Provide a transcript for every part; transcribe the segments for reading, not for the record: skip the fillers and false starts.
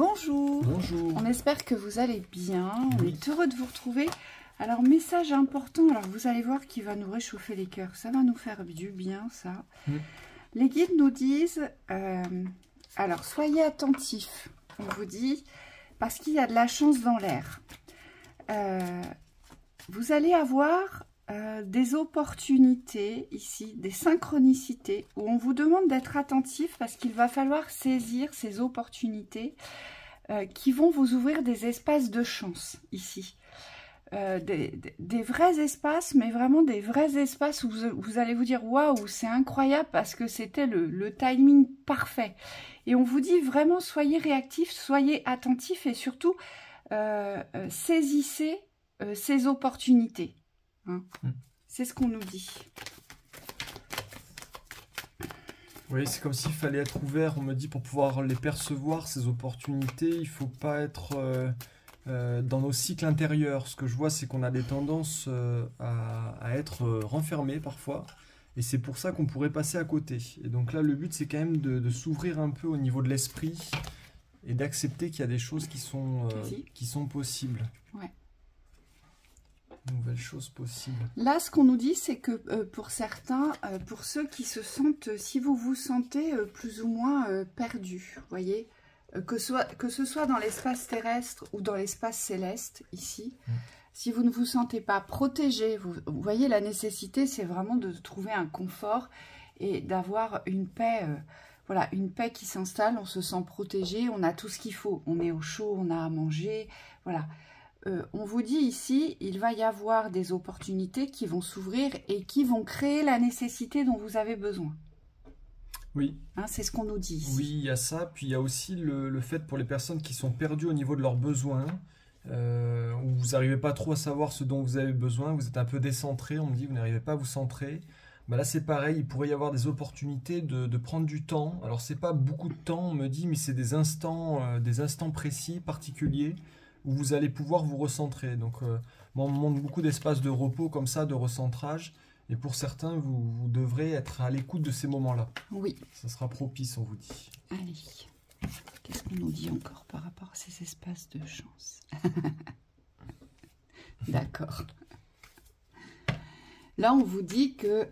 Bonjour. Bonjour. On espère que vous allez bien. On est heureux de vous retrouver. Alors, message important. Alors, vous allez voir qu'il va nous réchauffer les cœurs. Ça va nous faire du bien, ça. Les guides nous disent, alors, soyez attentifs. On vous dit, parce qu'il y a de la chance dans l'air. Vous allez avoir des opportunités ici, des synchronicités, où on vous demande d'être attentif parce qu'il va falloir saisir ces opportunités qui vont vous ouvrir des espaces de chance ici. Des vrais espaces, mais vraiment des vrais espaces où vous allez vous dire waouh, c'est incroyable parce que c'était le timing parfait. Et on vous dit vraiment soyez réactifs, soyez attentifs et surtout saisissez ces opportunités. Hein. C'est ce qu'on nous dit. Oui, c'est comme s'il fallait être ouvert, on me dit, pour pouvoir les percevoir, ces opportunités. Il ne faut pas être dans nos cycles intérieurs. Ce que je vois, c'est qu'on a des tendances à être renfermés parfois. Et c'est pour ça qu'on pourrait passer à côté. Et donc là, le but, c'est quand même de s'ouvrir un peu au niveau de l'esprit et d'accepter qu'il y a des choses qui sont possibles. Ouais. Nouvelles choses possibles. Là, ce qu'on nous dit, c'est que pour certains, pour ceux qui se sentent, si vous vous sentez plus ou moins perdu, vous voyez, que ce soit dans l'espace terrestre ou dans l'espace céleste, ici, si vous ne vous sentez pas protégé, vous voyez, la nécessité, c'est vraiment de trouver un confort et d'avoir une paix, voilà, une paix qui s'installe, on se sent protégé, on a tout ce qu'il faut, on est au chaud, on a à manger, voilà. On vous dit ici, il va y avoir des opportunités qui vont s'ouvrir et qui vont créer la nécessité dont vous avez besoin. Oui. Hein, c'est ce qu'on nous dit ici. Oui, il y a ça. Puis il y a aussi le fait pour les personnes qui sont perdues au niveau de leurs besoins, où vous n'arrivez pas trop à savoir ce dont vous avez besoin, vous êtes un peu décentré, on me dit, vous n'arrivez pas à vous centrer. Ben là, c'est pareil, il pourrait y avoir des opportunités de prendre du temps. Alors, c'est pas beaucoup de temps, on me dit, mais c'est des instants précis, particuliers, où vous allez pouvoir vous recentrer. Donc, moi, on me montre beaucoup d'espaces de repos comme ça, de recentrage. Et pour certains, vous devrez être à l'écoute de ces moments-là. Oui. Ça sera propice, on vous dit. Allez. Qu'est-ce qu'on nous dit encore par rapport à ces espaces de chance? D'accord. Là, on vous dit que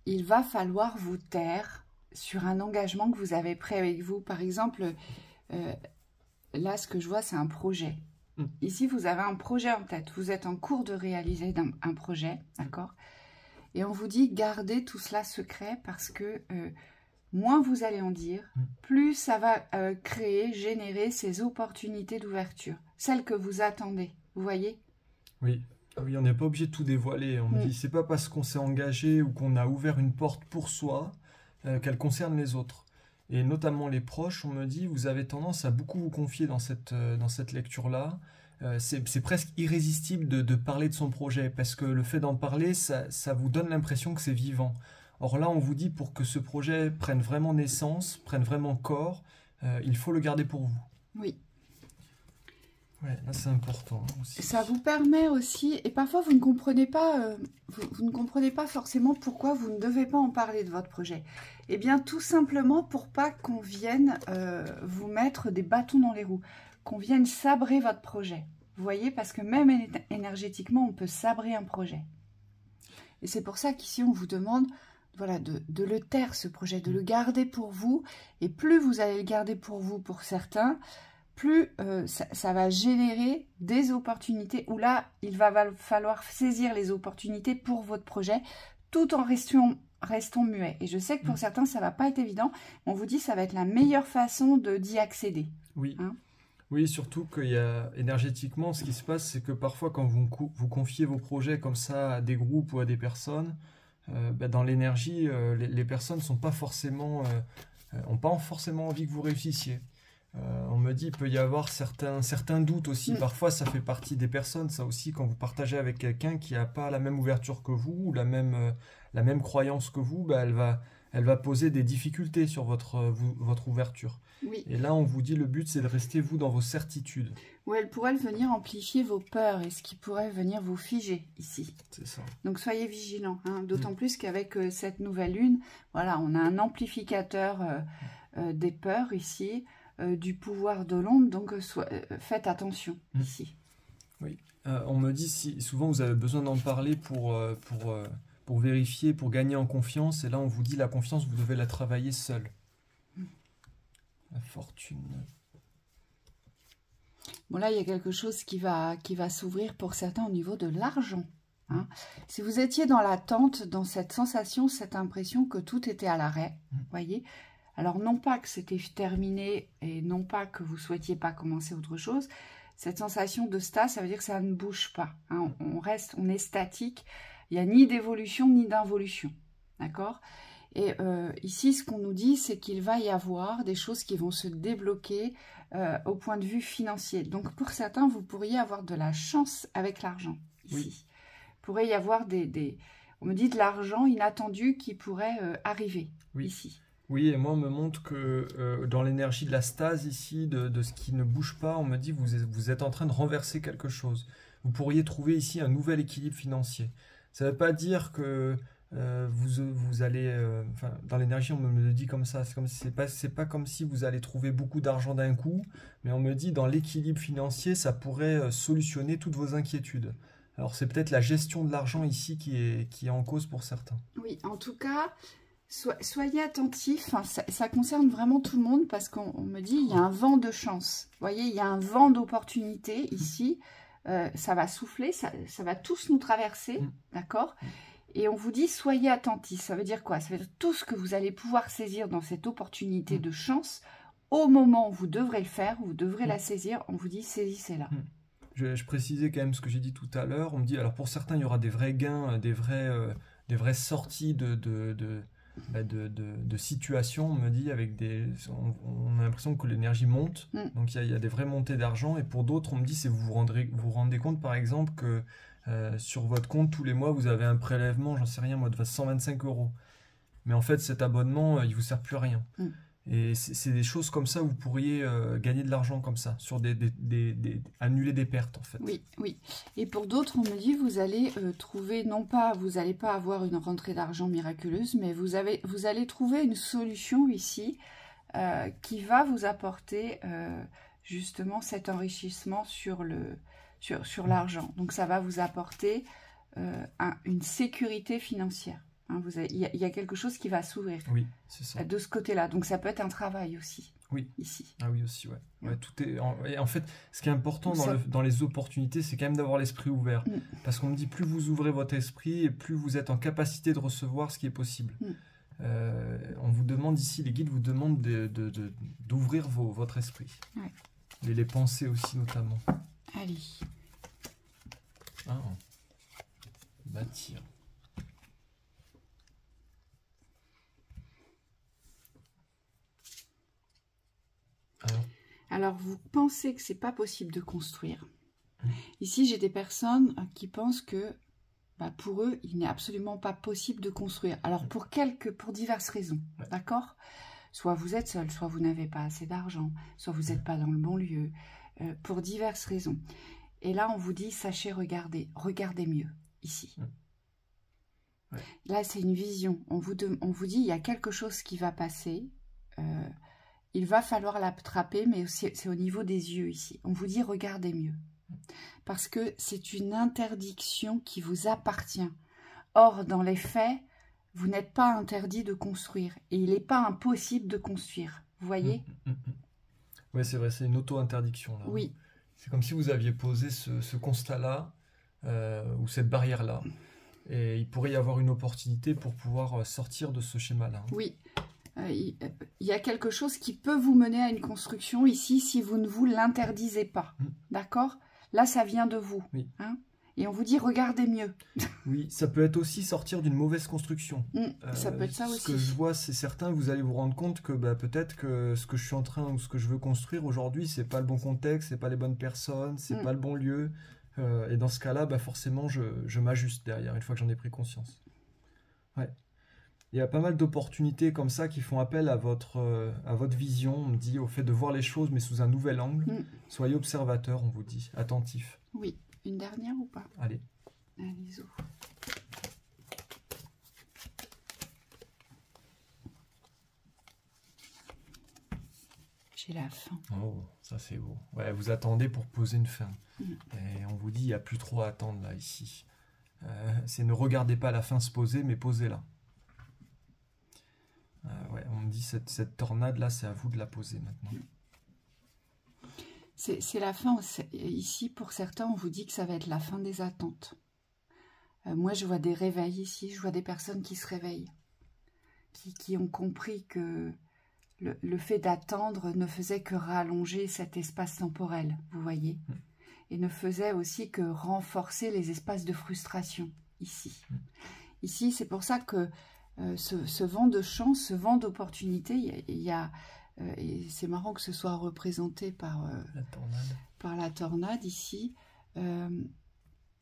il va falloir vous taire sur un engagement que vous avez pris avec vous. Par exemple, là, ce que je vois, c'est un projet. Ici, vous avez un projet en tête. Vous êtes en cours de réaliser un projet, d'accord? Et on vous dit, gardez tout cela secret parce que moins vous allez en dire, plus ça va générer ces opportunités d'ouverture. Celles que vous attendez, vous voyez? Oui. Oui, on n'est pas obligé de tout dévoiler. On me dit, c'est pas parce qu'on s'est engagé ou qu'on a ouvert une porte pour soi qu'elle concerne les autres. Et notamment les proches, on me dit, vous avez tendance à beaucoup vous confier dans cette lecture-là. C'est presque irrésistible de parler de son projet, parce que le fait d'en parler, ça vous donne l'impression que c'est vivant. Or là, on vous dit, pour que ce projet prenne vraiment naissance, prenne vraiment corps, il faut le garder pour vous. Oui. Ouais, là c'est important aussi. Ça vous permet aussi, et parfois vous ne comprenez pas, vous ne comprenez pas forcément pourquoi vous ne devez pas en parler de votre projet. Eh bien tout simplement pour pas qu'on vienne vous mettre des bâtons dans les roues, qu'on vienne sabrer votre projet. Vous voyez, parce que même énergétiquement, on peut sabrer un projet. Et c'est pour ça qu'ici on vous demande, voilà, de le taire ce projet, de le garder pour vous. Et plus vous allez le garder pour vous, pour certains, plus ça va générer des opportunités où là, il va falloir saisir les opportunités pour votre projet tout en restant muet. Et je sais que pour certains, ça ne va pas être évident. On vous dit que ça va être la meilleure façon d'y accéder. Oui. Hein? Oui, surtout qu'il y a énergétiquement, ce qui se passe, c'est que parfois quand vous confiez vos projets comme ça à des groupes ou à des personnes, dans l'énergie, les personnes n'ont pas forcément envie que vous réussissiez. On me dit qu'il peut y avoir certains doutes aussi. Parfois, ça fait partie des personnes, ça aussi, quand vous partagez avec quelqu'un qui n'a pas la même ouverture que vous ou la même croyance que vous, elle va poser des difficultés sur votre ouverture. Oui. Et là, on vous dit, le but, c'est de rester, vous, dans vos certitudes. Ou elle pourrait venir amplifier vos peurs et ce qui pourrait venir vous figer ici. C'est ça. Donc, soyez vigilants. Hein, d'autant plus qu'avec cette nouvelle lune, voilà, on a un amplificateur des peurs ici, du pouvoir de l'ombre, donc faites attention ici. Oui, on me dit si souvent vous avez besoin d'en parler pour vérifier, pour gagner en confiance, et là on vous dit la confiance, vous devez la travailler seul. La fortune. Bon là, il y a quelque chose qui va s'ouvrir pour certains au niveau de l'argent. Hein. Si vous étiez dans l'attente, dans cette sensation, cette impression que tout était à l'arrêt, voyez. Alors non pas que c'était terminé et non pas que vous souhaitiez pas commencer autre chose. Cette sensation de stase, ça veut dire que ça ne bouge pas. Hein. On est statique. Il n'y a ni d'évolution ni d'involution. D'accord ? Et ici, ce qu'on nous dit, c'est qu'il va y avoir des choses qui vont se débloquer au point de vue financier. Donc, pour certains, vous pourriez avoir de la chance avec l'argent, ici. Oui. Il pourrait y avoir on me dit de l'argent inattendu qui pourrait arriver, ici. Oui, et moi, on me montre que dans l'énergie de la stase ici, de ce qui ne bouge pas, on me dit que vous êtes en train de renverser quelque chose. Vous pourriez trouver ici un nouvel équilibre financier. Ça ne veut pas dire que vous allez... enfin, dans l'énergie, on me le dit comme ça. C'est pas comme si vous allez trouver beaucoup d'argent d'un coup, mais on me dit dans l'équilibre financier, ça pourrait solutionner toutes vos inquiétudes. Alors, c'est peut-être la gestion de l'argent ici qui est en cause pour certains. Oui, en tout cas... Soyez attentifs, hein, ça concerne vraiment tout le monde parce qu'on me dit il y a un vent de chance. Vous voyez, il y a un vent d'opportunité ici. Ça va souffler, ça va tous nous traverser, d'accord? Et on vous dit soyez attentifs. Ça veut dire quoi? Ça veut dire tout ce que vous allez pouvoir saisir dans cette opportunité de chance, au moment où vous devrez le faire, vous devrez la saisir, on vous dit saisissez-la. Je précisais quand même ce que j'ai dit tout à l'heure. On me dit, alors pour certains, il y aura des vrais gains, des vraies sorties de situations, on me dit, avec on a l'impression que l'énergie monte, donc il y a des vraies montées d'argent, et pour d'autres, on me dit, c'est vous vous rendez compte, par exemple, que sur votre compte, tous les mois, vous avez un prélèvement, j'en sais rien, moi, de 125 €. Mais en fait, cet abonnement, il vous sert plus à rien. Et c'est des choses comme ça où vous pourriez gagner de l'argent comme ça, sur annuler des pertes, en fait. Oui, oui. Et pour d'autres, on me dit, vous allez trouver, non pas, vous n'allez pas avoir une rentrée d'argent miraculeuse, mais vous allez trouver une solution ici qui va vous apporter justement cet enrichissement sur l'argent. Donc, ça va vous apporter une sécurité financière. Hein, il y a quelque chose qui va s'ouvrir de ce côté-là. Donc, ça peut être un travail aussi, ici. Ah oui, aussi, ouais. Tout est et en fait, ce qui est important dans les opportunités, c'est quand même d'avoir l'esprit ouvert. Parce qu'on me dit, plus vous ouvrez votre esprit, et plus vous êtes en capacité de recevoir ce qui est possible. On vous demande ici, les guides vous demandent d'ouvrir votre esprit. Et les pensées aussi, notamment. Allez. Bâtir. Alors, vous pensez que c'est pas possible de construire. Ici, j'ai des personnes qui pensent que pour eux, il n'est absolument pas possible de construire. Alors, pour diverses raisons, d'accord? Soit vous êtes seul, soit vous n'avez pas assez d'argent, soit vous n'êtes pas dans le bon lieu, pour diverses raisons. Et là, on vous dit, sachez regarder mieux, ici. Là, c'est une vision. On vous dit, il y a quelque chose qui va passer. Il va falloir l'attraper, mais c'est au niveau des yeux ici. On vous dit, regardez mieux. Parce que c'est une interdiction qui vous appartient. Or, dans les faits, vous n'êtes pas interdit de construire. Et il n'est pas impossible de construire. Vous voyez? Oui, c'est vrai, c'est une auto-interdiction. Oui. C'est comme si vous aviez posé ce constat-là, ou cette barrière-là. Et il pourrait y avoir une opportunité pour pouvoir sortir de ce schéma-là. Oui. Il y a quelque chose qui peut vous mener à une construction ici si vous ne vous l'interdisez pas. D'accord? Là, ça vient de vous. Hein? Et on vous dit, regardez mieux. Oui, ça peut être aussi sortir d'une mauvaise construction. Ça peut être ça aussi. Ce que je vois, c'est certain, vous allez vous rendre compte que peut-être que ce que je suis en train, ou ce que je veux construire aujourd'hui, c'est pas le bon contexte, c'est pas les bonnes personnes, c'est pas le bon lieu. Et dans ce cas-là, forcément, je m'ajuste derrière, une fois que j'en ai pris conscience. Ouais. Il y a pas mal d'opportunités comme ça qui font appel à votre vision. On me dit au fait de voir les choses, mais sous un nouvel angle. Soyez observateur, on vous dit, attentif. Oui. Une dernière ou pas? Allez. Allez-y. J'ai la fin. Oh, ça c'est beau. Ouais, vous attendez pour poser une fin. Et on vous dit, il n'y a plus trop à attendre là, ici. C'est ne regardez pas la fin se poser, mais posez-la. Ouais, on me dit, cette tornade là, c'est à vous de la poser maintenant. C'est la fin. Ici, pour certains, on vous dit que ça va être la fin des attentes. Moi, je vois des réveils ici. Je vois des personnes qui se réveillent. Qui ont compris que le fait d'attendre ne faisait que rallonger cet espace temporel, vous voyez, et ne faisait aussi que renforcer les espaces de frustration, ici. Ici, c'est pour ça que ce vent de chance, ce vent d'opportunité, et c'est marrant que ce soit représenté par la tornade ici,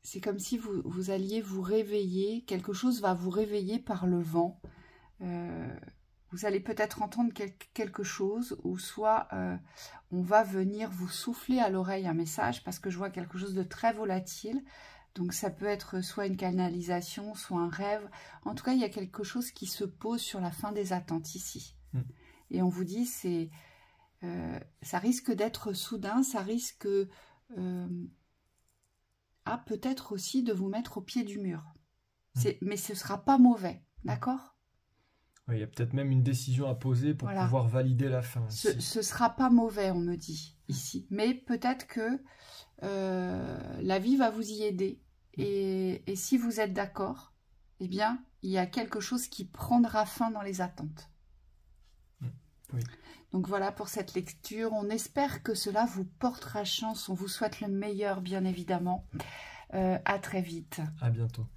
c'est comme si vous alliez vous réveiller, quelque chose va vous réveiller par le vent. Vous allez peut-être entendre quelque chose, ou soit on va venir vous souffler à l'oreille un message, parce que je vois quelque chose de très volatile. Donc ça peut être soit une canalisation, soit un rêve. En tout cas, il y a quelque chose qui se pose sur la fin des attentes ici. Et on vous dit, ça risque d'être soudain, ça risque peut-être aussi de vous mettre au pied du mur. Mais ce ne sera pas mauvais, d'accord ? Il y a peut-être même une décision à poser pour pouvoir valider la fin. Ce ne sera pas mauvais, on me dit, ici. Mais peut-être que la vie va vous y aider. Et si vous êtes d'accord, eh bien, il y a quelque chose qui prendra fin dans les attentes. Oui. Donc voilà pour cette lecture. On espère que cela vous portera chance. On vous souhaite le meilleur, bien évidemment. À très vite. À bientôt.